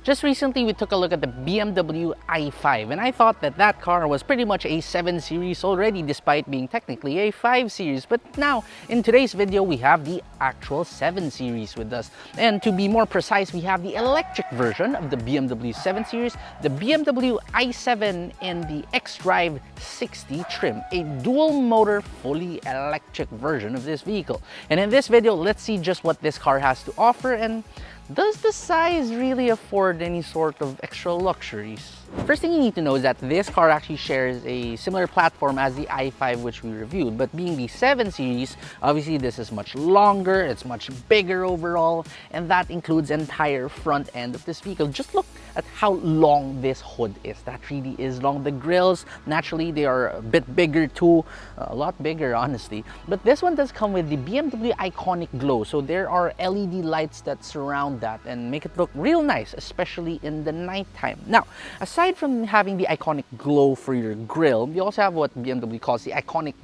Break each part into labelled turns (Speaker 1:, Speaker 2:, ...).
Speaker 1: Just recently, we took a look at the BMW i5, and I thought that that car was pretty much a 7 Series already, despite being technically a 5 Series. But now, in today's video, we have the actual 7 Series with us. And to be more precise, we have the electric version of the BMW 7 Series, the BMW i7 in the xDrive60 trim, a dual-motor, fully electric version of this vehicle. And in this video, let's see just what this car has to offer, and does the size really afford any sort of extra luxuries? First thing you need to know is that this car actually shares a similar platform as the i5, which we reviewed, but being the 7 Series, obviously this is much longer, it's much bigger overall, and that includes entire front end of this vehicle. Just look at how long this hood is. That really is long. The grills, naturally, they are a bit bigger too, a lot bigger honestly, but this one does come with the BMW iconic glow, so there are LED lights that surround that and make it look real nice, especially in the nighttime. Now, aside from having the iconic glow for your grille, you also have what BMW calls the iconic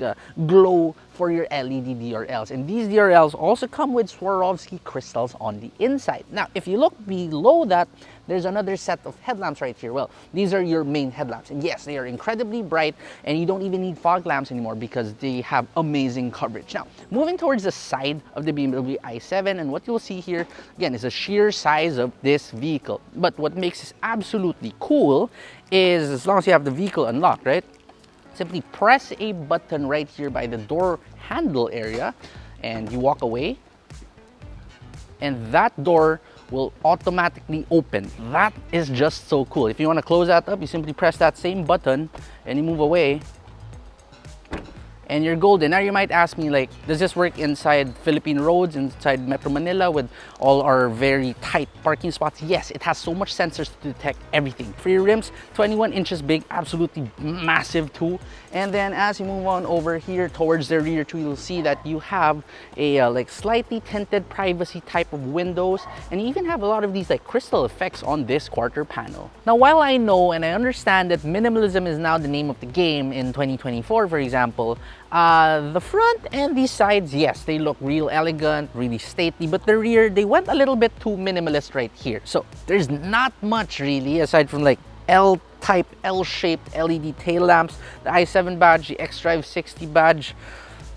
Speaker 1: glow for your LED DRLs, and these DRLs also come with Swarovski crystals on the inside. Now, if you look below that, there's another set of headlamps right here. Well, these are your main headlamps, and yes, they are incredibly bright, and you don't even need fog lamps anymore because they have amazing coverage. Now, moving towards the side of the BMW i7, and what you'll see here, again, is the sheer size of this vehicle. But what makes this absolutely cool is, as long as you have the vehicle unlocked, right? Simply press a button right here by the door handle area, and you walk away, and that door will automatically open. That is just so cool. If you want to close that up, you simply press that same button and you move away, and you're golden. Now you might ask me, like, does this work inside Philippine roads, inside Metro Manila with all our very tight parking spots? Yes, it has so much sensors to detect everything. For your rims, 21 inches big, absolutely massive too. And then as you move on over here towards the rear too, you'll see that you have a like slightly tinted privacy type of windows, and you even have a lot of these like crystal effects on this quarter panel. Now, while I know and I understand that minimalism is now the name of the game in 2024, for example, the front and these sides, yes, they look real elegant, really stately, but the rear, they went a little bit too minimalist right here. So there's not much really aside from like L-type, L-shaped LED tail lamps, the i7 badge, the xDrive60 badge.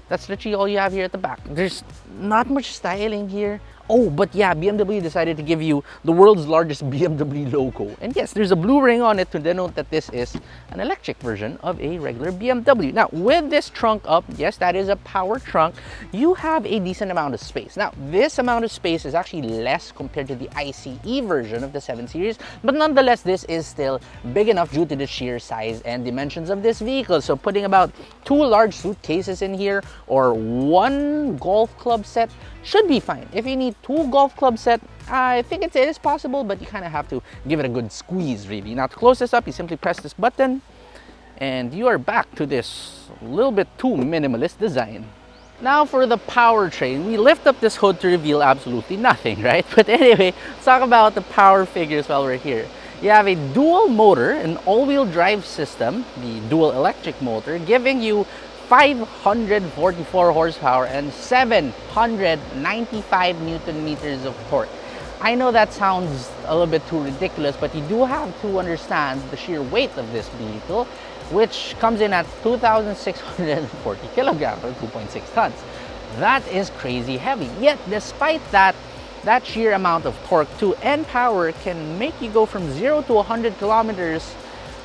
Speaker 1: That's literally all you have here at the back. There's not much styling here. Oh, but yeah, BMW decided to give you the world's largest BMW logo. And yes, there's a blue ring on it to denote that this is an electric version of a regular BMW. Now, with this trunk up, yes, that is a power trunk, you have a decent amount of space. Now, this amount of space is actually less compared to the ICE version of the 7 Series, but nonetheless, this is still big enough due to the sheer size and dimensions of this vehicle. So putting about 2 large suitcases in here or 1 golf club set should be fine. If you need 2 golf club set, I think it is possible, but you kind of have to give it a good squeeze really. Now, to close this up, you simply press this button and you are back to this little bit too minimalist design. Now for the powertrain, we lift up this hood to reveal absolutely nothing, right? But anyway, let's talk about the power figures while we're here. You have a dual motor, an all-wheel drive system, the dual electric motor, giving you 544 horsepower and 795 Newton meters of torque. I know that sounds a little bit too ridiculous, but you do have to understand the sheer weight of this vehicle, which comes in at 2,640 kilograms or 2.6 tons. That is crazy heavy. Yet, despite that, that sheer amount of torque too and power can make you go from 0 to 100 kilometers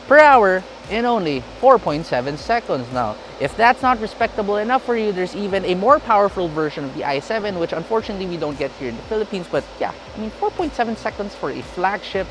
Speaker 1: per hour in only 4.7 seconds. Now, if that's not respectable enough for you, there's even a more powerful version of the i7, which unfortunately we don't get here in the Philippines. But yeah, I mean, 4.7 seconds for a flagship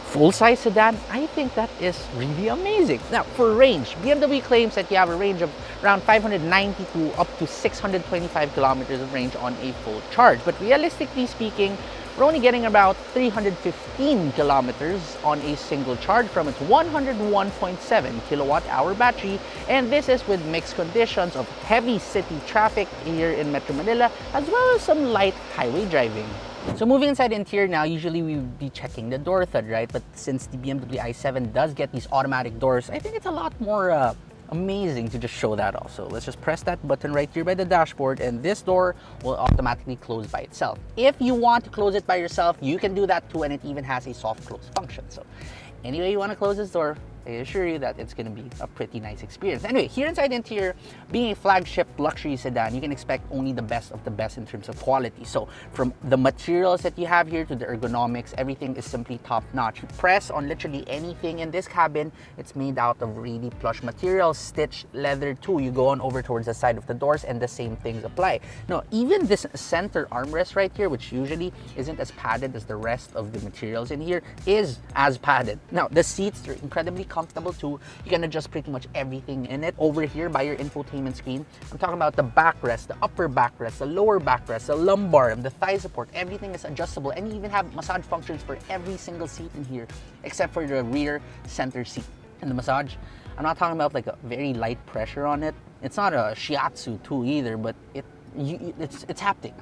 Speaker 1: full-size sedan, I think that is really amazing. Now, for range, BMW claims that you have a range of around 590 to up to 625 kilometers of range on a full charge. But realistically speaking, we're only getting about 315 kilometers on a single charge from its 101.7 kilowatt-hour battery, and this is with mixed conditions of heavy city traffic here in Metro Manila, as well as some light highway driving. So moving inside the interior now, usually we would be checking the door thud, right? But since the BMW i7 does get these automatic doors, I think it's a lot more amazing to just show that also. Let's just press that button right here by the dashboard and this door will automatically close by itself. If you want to close it by yourself, you can do that too, and it even has a soft close function. So anyway you want to close this door, I assure you that it's going to be a pretty nice experience. Anyway, here inside the interior, being a flagship luxury sedan, you can expect only the best of the best in terms of quality. So from the materials that you have here to the ergonomics, everything is simply top notch. You press on literally anything in this cabin, it's made out of really plush materials, stitched leather too. You go on over towards the side of the doors and the same things apply. Now, even this center armrest right here, which usually isn't as padded as the rest of the materials in here, is as padded. Now, the seats are incredibly comfortable too. You can adjust pretty much everything in it over here by your infotainment screen. I'm talking about the backrest, the upper backrest, the lower backrest, the lumbar, the thigh support. Everything is adjustable, and you even have massage functions for every single seat in here except for the rear center seat. And the massage, I'm not talking about like a very light pressure on it. It's not a shiatsu too either, but it's haptic.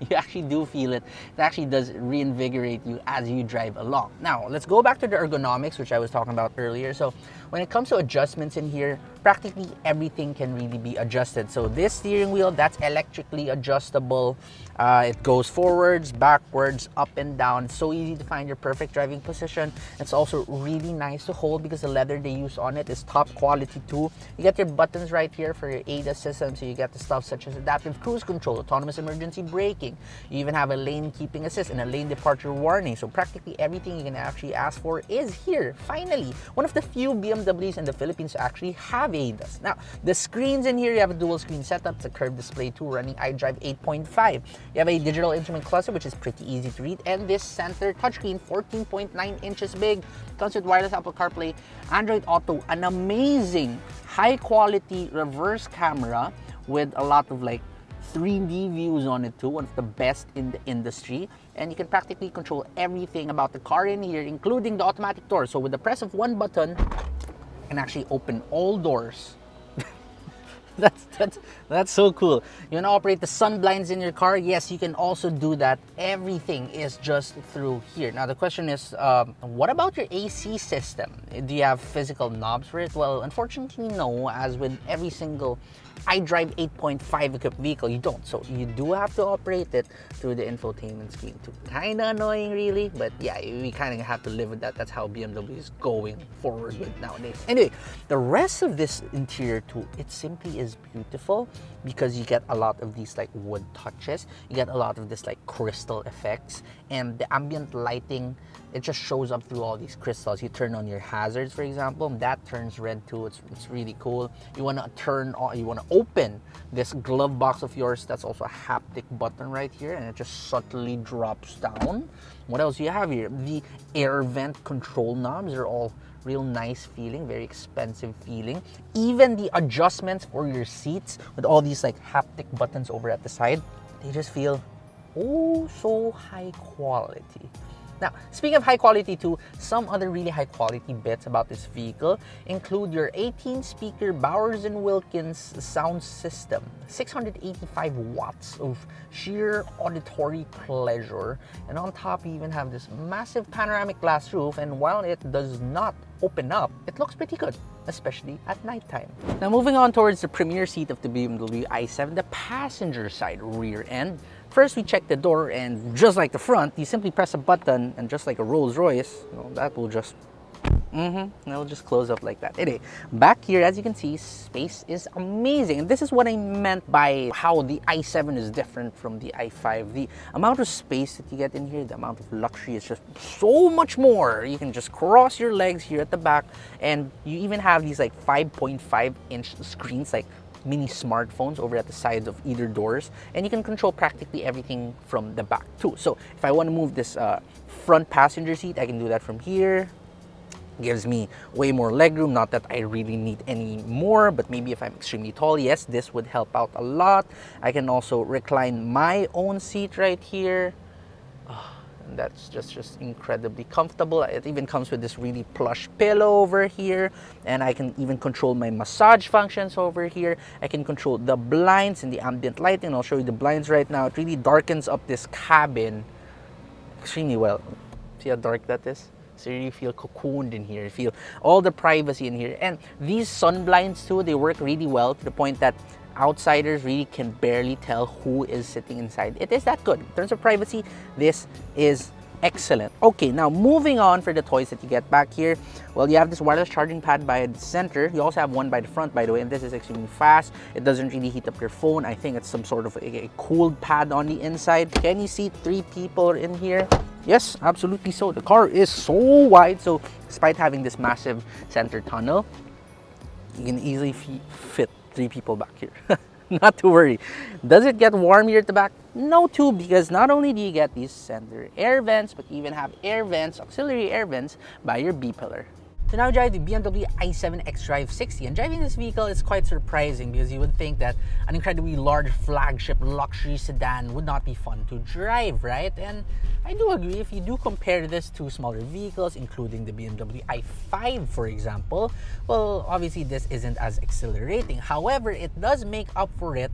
Speaker 1: You actually do feel it. It actually does reinvigorate you as you drive along. Now, let's go back to the ergonomics, which I was talking about earlier. So when it comes to adjustments in here, practically everything can really be adjusted. So this steering wheel, that's electrically adjustable. It goes forwards, backwards, up and down. So easy to find your perfect driving position. It's also really nice to hold because the leather they use on it is top quality too. You get your buttons right here for your ADAS system. So you get the stuff such as adaptive cruise control, autonomous emergency braking. You even have a lane keeping assist and a lane departure warning. So practically everything you can actually ask for is here. Finally, one of the few BMWs in the Philippines to actually have ADAS. Now, the screens in here, you have a dual screen setup. It's a curved display too, running iDrive 8.5. You have a digital instrument cluster, which is pretty easy to read, and this center touchscreen, 14.9 inches big, comes with wireless Apple CarPlay, Android Auto, an amazing high quality reverse camera with a lot of like 3D views on it too, one of the best in the industry. And you can practically control everything about the car in here, including the automatic door. So with the press of one button, you can actually open all doors. That's so cool. You want to operate the sun blinds in your car? Yes, you can also do that. Everything is just through here. Now the question is, what about your AC system? Do you have physical knobs for it? Well, unfortunately no, as with every single iDrive 8.5 equipped vehicle, you don't. So you do have to operate it through the infotainment screen too. Kind of annoying really, but yeah, we kind of have to live with that. That's how BMW is going forward with nowadays. Anyway, the rest of this interior too, it simply is beautiful because you get a lot of these like wood touches. You get a lot of this like crystal effects, and the ambient lighting, it just shows up through all these crystals. You turn on your hazards, for example, that turns red too. It's really cool. You want to turn on, you want to open this glove box of yours. That's also a haptic button right here, and it just subtly drops down. What else do you have here? The air vent control knobs are all real nice feeling, very expensive feeling. Even the adjustments for your seats with all these like haptic buttons over at the side, they just feel oh so high quality. Now, speaking of high quality too, some other really high quality bits about this vehicle include your 18-speaker Bowers & Wilkins sound system, 685 watts of sheer auditory pleasure, and on top you even have this massive panoramic glass roof, and while it does not open up, it looks pretty good, especially at nighttime. Now moving on towards the premier seat of the BMW i7, the passenger side rear end. First, we check the door, and just like the front, you simply press a button, and just like a Rolls Royce, that will just it'll just close up like that. Anyway, back here, as you can see, space is amazing. And this is what I meant by how the i7 is different from the i5. The amount of space that you get in here, the amount of luxury is just so much more. You can just cross your legs here at the back, and you even have these like 5.5-inch screens, like mini smartphones over at the sides of either doors, and you can control practically everything from the back too. So if I want to move this front passenger seat, I can do that from here. Gives me way more legroom. Not that I really need any more, but maybe if I'm extremely tall, yes, this would help out a lot. I can also recline my own seat right here. And that's just incredibly comfortable. It even comes with this really plush pillow over here, and I can even control my massage functions over here. I can control the blinds and the ambient lighting. I'll show you the blinds right now. It really darkens up this cabin extremely well. See how dark that is? So you feel cocooned in here, you feel all the privacy in here. And these sun blinds too, they work really well to the point that outsiders really can barely tell who is sitting inside. It is that good. In terms of privacy, this is excellent. Okay, now moving on for the toys that you get back here. Well, you have this wireless charging pad by the center. You also have one by the front, by the way, and this is extremely fast. It doesn't really heat up your phone. I think it's some sort of a cooled pad on the inside. Can you see 3 people in here? Yes, absolutely so. The car is so wide, so despite having this massive center tunnel, you can easily fit 3 people back here. Not to worry. Does it get warm here at the back? No too, because not only do you get these center air vents, but you even have air vents, auxiliary air vents by your B-pillar. So now drive the BMW i7 xDrive60, and driving this vehicle is quite surprising because you would think that an incredibly large flagship luxury sedan would not be fun to drive, right? And I do agree. If you do compare this to smaller vehicles, including the BMW i5 for example, well, obviously this isn't as exhilarating. However, it does make up for it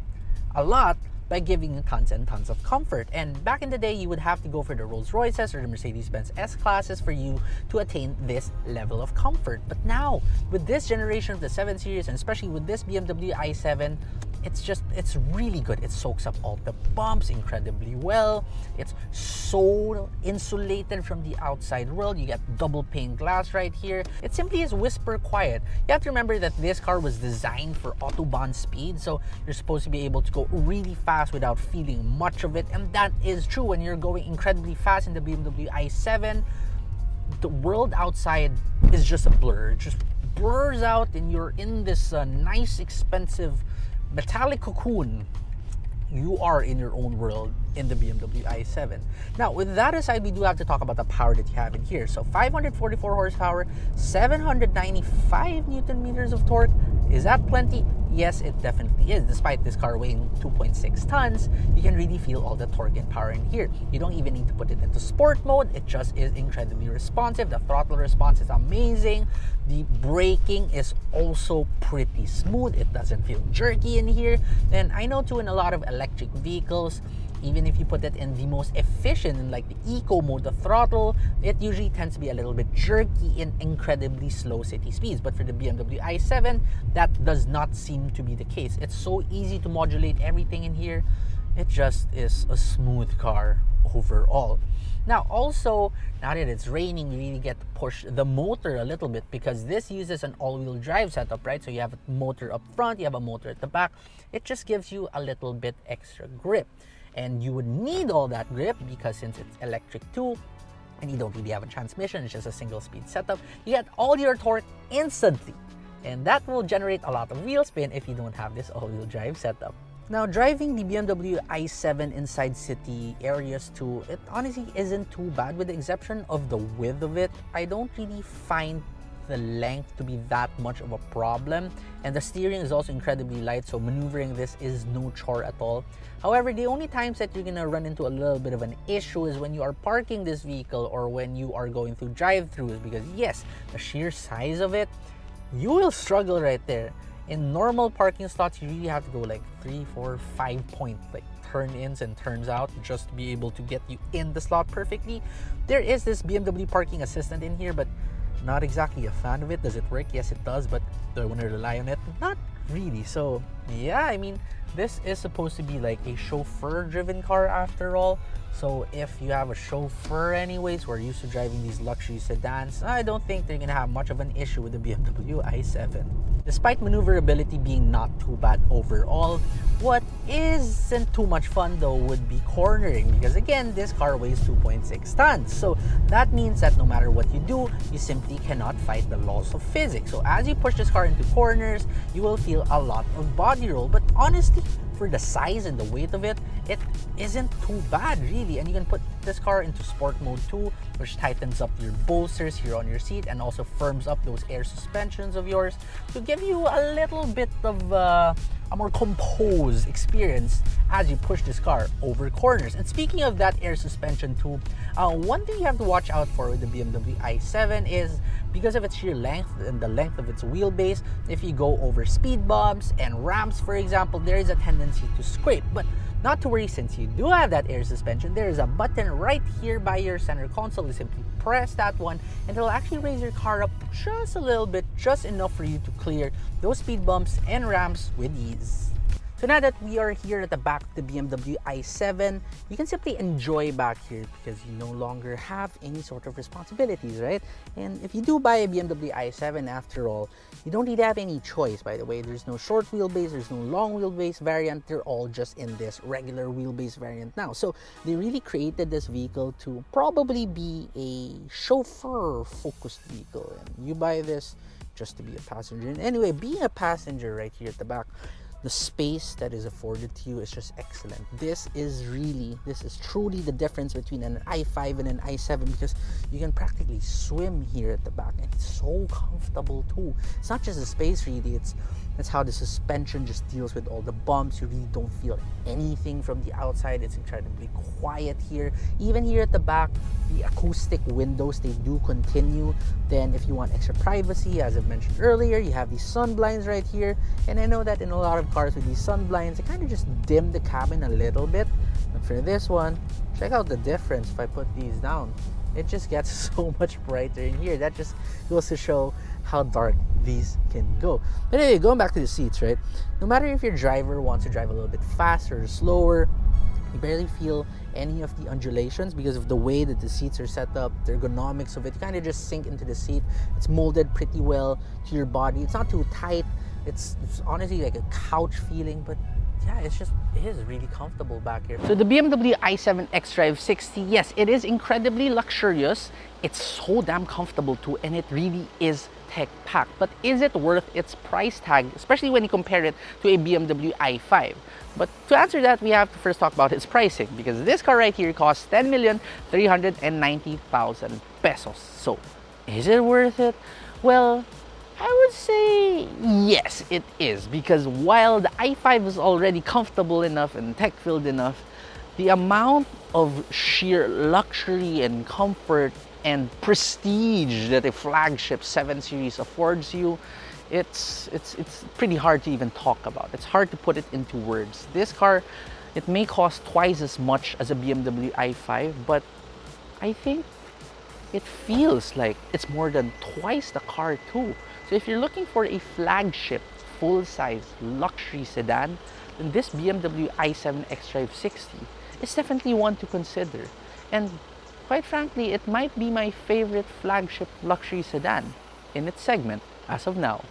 Speaker 1: a lot by giving you tons and tons of comfort. And back in the day, you would have to go for the Rolls Royces or the Mercedes-Benz S-classes for you to attain this level of comfort. But now, with this generation of the 7 Series, and especially with this BMW i7, it's really good. It soaks up all the bumps incredibly well. It's so insulated from the outside world. You get double pane glass right here. It simply is whisper quiet. You have to remember that this car was designed for Autobahn speed, so you're supposed to be able to go really fast without feeling much of it, and that is true. When you're going incredibly fast in the BMW i7, the world outside is just a blur. It just blurs out and you're in this nice, expensive metallic cocoon. You are in your own world in the BMW i7. Now, with that aside, we do have to talk about the power that you have in here. So 544 horsepower, 795 Newton meters of torque. Is that plenty? Yes, it definitely is. Despite this car weighing 2.6 tons, you can really feel all the torque and power in here. You don't even need to put it into sport mode. It just is incredibly responsive. The throttle response is amazing. The braking is also pretty smooth. It doesn't feel jerky in here. And I know too, in a lot of electric vehicles, even if you put it in the most efficient, in like the eco mode, the throttle, it usually tends to be a little bit jerky in incredibly slow city speeds. But for the BMW i7, that does not seem to be the case. It's so easy to modulate everything in here. It just is a smooth car overall. Now also, now that it's raining, you really get to push the motor a little bit because this uses an all-wheel drive setup, right? So you have a motor up front, you have a motor at the back. It just gives you a little bit extra grip. And you would need all that grip because since it's electric too, and you don't really have a transmission, it's just a single speed setup, you get all your torque instantly. And that will generate a lot of wheel spin if you don't have this all-wheel drive setup. Now, driving the BMW i7 inside city areas too, it honestly isn't too bad with the exception of the width of it. I don't really find the length to be that much of a problem, and the steering is also incredibly light, so maneuvering this is no chore at all. However, the only times that you're gonna run into a little bit of an issue is when you are parking this vehicle or when you are going through drive-thrus, because yes, the sheer size of it, you will struggle right there. In normal parking slots, you really have to go like 3, 4, 5 point like turn-ins and turns out just to be able to get you in the slot perfectly. There is this BMW parking assistant in here, but not exactly a fan of it. Does it work? Yes, it does, but do I want to rely on it? Not really. So yeah, I mean, this is supposed to be like a chauffeur-driven car after all. So if you have a chauffeur anyways, who are used to driving these luxury sedans, I don't think they're gonna have much of an issue with the BMW i7. Despite maneuverability being not too bad overall, what isn't too much fun though would be cornering, because again, this car weighs 2.6 tons. So that means that no matter what you do, you simply cannot fight the laws of physics. So as you push this car into corners, you will feel a lot of body roll. But honestly, for the size and the weight of it, it isn't too bad really. And you can put this car into sport mode too, which tightens up your bolsters here on your seat and also firms up those air suspensions of yours to give you a little bit of a more composed experience as you push this car over corners. And speaking of that air suspension too, one thing you have to watch out for with the BMW i7 is because of its sheer length and the length of its wheelbase, if you go over speed bumps and ramps, for example, there is a tendency to scrape. But Not to worry, since you do have that air suspension, there is a button right here by your center console. You simply press that one and it'll actually raise your car up just a little bit, just enough for you to clear those speed bumps and ramps with ease. So now that we are here at the back of the BMW i7, you can simply enjoy back here because you no longer have any sort of responsibilities, right? And if you do buy a BMW i7 after all, you don't really have any choice, by the way. There's no short wheelbase, there's no long wheelbase variant. They're all just in this regular wheelbase variant now. So they really created this vehicle to probably be a chauffeur-focused vehicle. And you buy this just to be a passenger. And anyway, being a passenger right here at the back, the space that is afforded to you is just excellent. This is truly the difference between an i5 and an i7 because you can practically swim here at the back and it's so comfortable too. It's not just the space really, that's how the suspension just deals with all the bumps. You really don't feel anything from the outside. It's incredibly quiet here. Even here at the back, the acoustic windows, they do continue. Then if you want extra privacy, as I've mentioned earlier, you have these sun blinds right here. And I know that in a lot of cars with these sun blinds, they kind of just dim the cabin a little bit. But for this one, check out the difference if I put these down. It just gets so much brighter in here. That just goes to show how dark these can go. But anyway, going back to the seats, right? No matter if your driver wants to drive a little bit faster or slower, you barely feel any of the undulations because of the way that the seats are set up, the ergonomics of it. You kind of just sink into the seat. It's molded pretty well to your body. It's not too tight. It's honestly like a couch feeling, but yeah, it is really comfortable back here. So the BMW i7 xDrive60, yes, it is incredibly luxurious. It's so damn comfortable too, and it really is tech-packed. But is it worth its price tag, especially when you compare it to a BMW i5? But to answer that, we have to first talk about its pricing because this car right here costs 10,390,000 pesos. So, is it worth it? Well, I would say yes, it is, because while the i5 is already comfortable enough and tech-filled enough, the amount of sheer luxury and comfort and prestige that a flagship 7 Series affords you, it's pretty hard to even talk about. It's hard to put it into words. This car, it may cost twice as much as a BMW i5, but I think it feels like it's more than twice the car too. So if you're looking for a flagship, full-size luxury sedan, then this BMW i7 xDrive60 is definitely one to consider. And quite frankly, it might be my favorite flagship luxury sedan in its segment as of now.